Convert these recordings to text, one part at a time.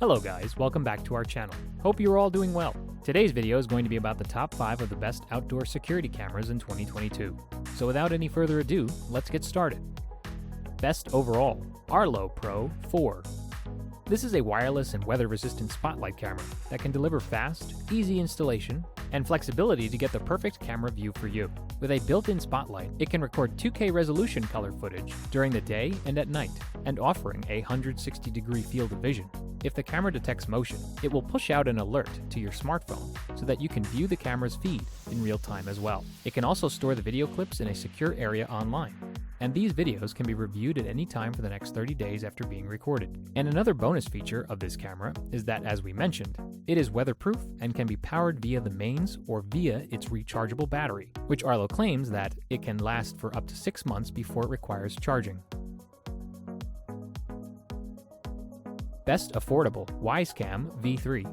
Hello guys, welcome back to our channel. Hope you're all doing well. Today's video is going to be about the top 5 of the best outdoor security cameras in 2022. So without any further ado, let's get started. Best Overall-Arlo Pro 4. This is a wireless and weather-resistant spotlight camera that can deliver fast, easy installation, and flexibility to get the perfect camera view for you. With a built-in spotlight, it can record 2K resolution color footage during the day and at night, and offering a 160-degree field of vision. If the camera detects motion, it will push out an alert to your smartphone so that you can view the camera's feed in real time as well. It can also store the video clips in a secure area online, and these videos can be reviewed at any time for the next 30 days after being recorded. And another bonus feature of this camera is that, as we mentioned, it is weatherproof and can be powered via the mains or via its rechargeable battery, which Arlo claims that it can last for up to 6 months before it requires charging. Best Affordable WiseCam V3.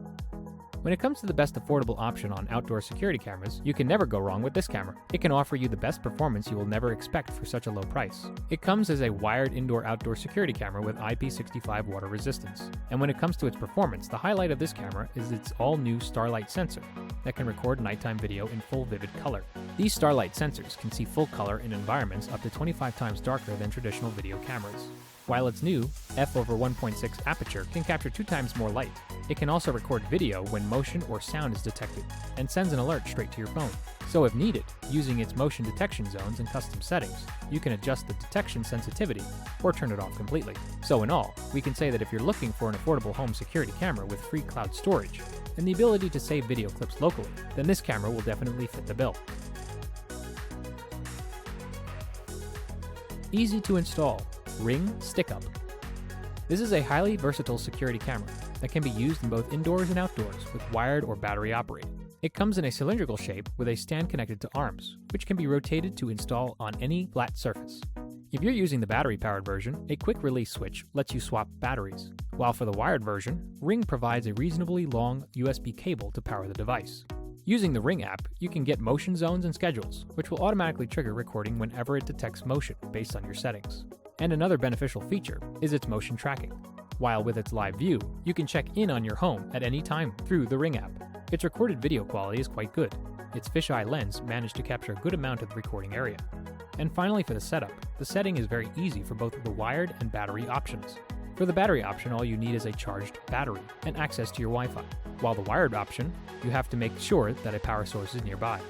When it comes to the best affordable option on outdoor security cameras, you can never go wrong with this camera. It can offer you the best performance you will never expect for such a low price. It comes as a wired indoor-outdoor security camera with IP65 water resistance. And when it comes to its performance, the highlight of this camera is its all-new Starlight sensor that can record nighttime video in full vivid color. These Starlight sensors can see full color in environments up to 25 times darker than traditional video cameras. While its new f/1.6 aperture can capture 2 times more light, it can also record video when motion or sound is detected, and sends an alert straight to your phone. So if needed, using its motion detection zones and custom settings, you can adjust the detection sensitivity or turn it off completely. So in all, we can say that if you're looking for an affordable home security camera with free cloud storage and the ability to save video clips locally, then this camera will definitely fit the bill. Easy to install. Ring Stick-Up. This is a highly versatile security camera that can be used in both indoors and outdoors with wired or battery operated. It comes in a cylindrical shape with a stand connected to arms, which can be rotated to install on any flat surface. If you're using the battery-powered version, a quick release switch lets you swap batteries, while for the wired version, Ring provides a reasonably long USB cable to power the device. Using the Ring app, you can get motion zones and schedules, which will automatically trigger recording whenever it detects motion based on your settings. And another beneficial feature is its motion tracking. While with its live view, you can check in on your home at any time through the Ring app. Its recorded video quality is quite good. Its fisheye lens managed to capture a good amount of the recording area. And finally, for the setup, the setting is very easy for both the wired and battery options. For the battery option, all you need is a charged battery and access to your Wi-Fi. While the wired option, you have to make sure that a power source is nearby.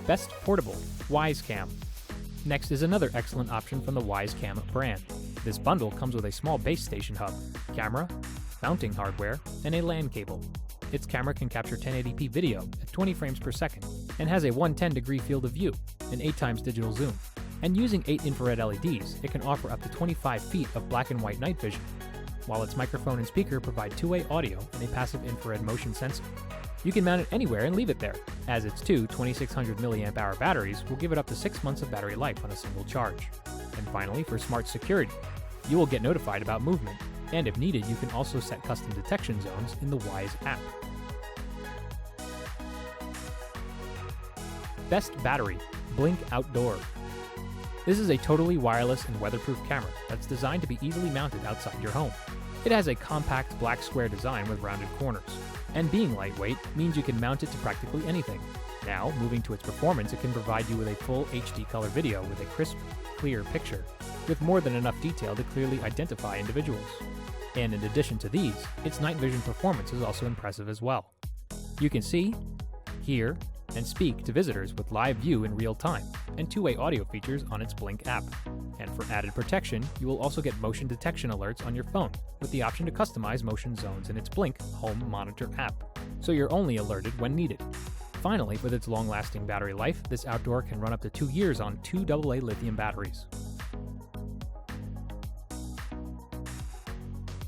Best Portable WiseCam. Next is another excellent option from the WiseCam brand. This bundle comes with a small base station hub, camera, mounting hardware, and a LAN cable. Its camera can capture 1080p video at 20 frames per second and has a 110-degree field of view and 8 times digital zoom. And using 8 infrared LEDs, it can offer up to 25 feet of black and white night vision, while its microphone and speaker provide two-way audio and a passive infrared motion sensor. You can mount it anywhere and leave it there, as its two 2600 mAh batteries will give it up to 6 months of battery life on a single charge. And finally, for smart security, you will get notified about movement, and if needed, you can also set custom detection zones in the Wise app. Best Battery Blink Outdoor. This is a totally wireless and weatherproof camera that's designed to be easily mounted outside your home. It has a compact black square design with rounded corners, and being lightweight means you can mount it to practically anything. Now, moving to its performance, it can provide you with a full HD color video with a crisp, clear picture, with more than enough detail to clearly identify individuals. And in addition to these, its night vision performance is also impressive as well. You can see, hear, and speak to visitors with live view in real time, and two-way audio features on its Blink app. And for added protection, you will also get motion detection alerts on your phone, with the option to customize motion zones in its Blink Home Monitor app, so you're only alerted when needed. Finally, with its long-lasting battery life, this outdoor can run up to 2 years on 2 AA lithium batteries.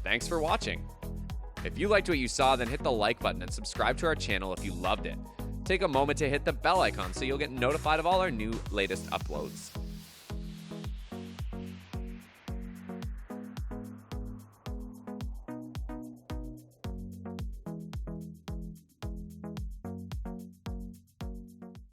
Thanks for watching. If you liked what you saw, then hit the like button and subscribe to our channel if you loved it. Take a moment to hit the bell icon so you'll get notified of all our new latest uploads.